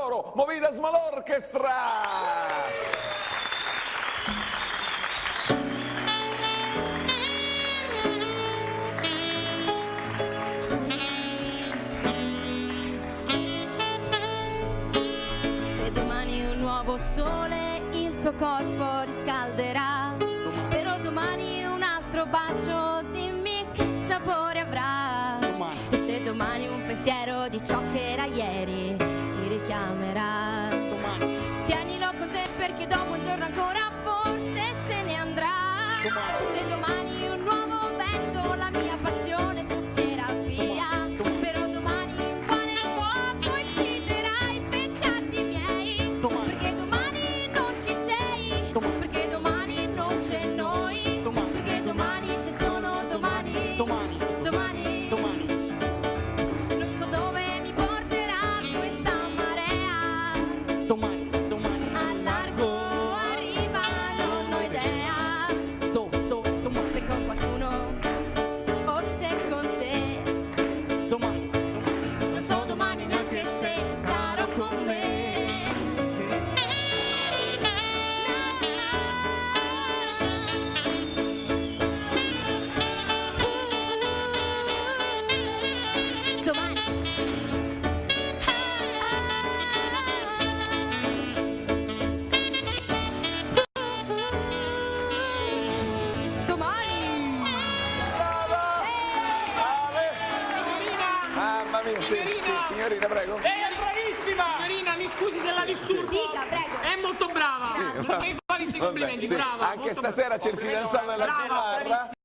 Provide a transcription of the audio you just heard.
loro Movidas Malorchestra! Se domani un nuovo sole il tuo corpo riscalderà, però domani un altro bacio, dimmi che sapore avrà. E se domani un pensiero di ciò che era ieri ti richiamerà, tienilo con te perché dopo un giorno ancora forse se ne andrà. Se domani un nuovo vento la mia passione soffierà via, però domani un pane fuoco inciderà i peccati miei, perché domani non ci sei, perché domani non c'è noi, perché domani c'è solo domani, domani, non so dove mi porterà questa marea, al largo arriva, non ho idea, se con qualcuno o se con te, non so domani neanche se sarò con me. Domani. Domani. Brava! Mamma mia, sì, signorina, prego. Lei è bravissima! Signorina, mi scusi se la disturbo. Dica, prego. È molto brava. Non mi fare questi complimenti, Sì, brava. anche molto stasera c'è il brava. fidanzato della Brava, Cimarra. bravissima.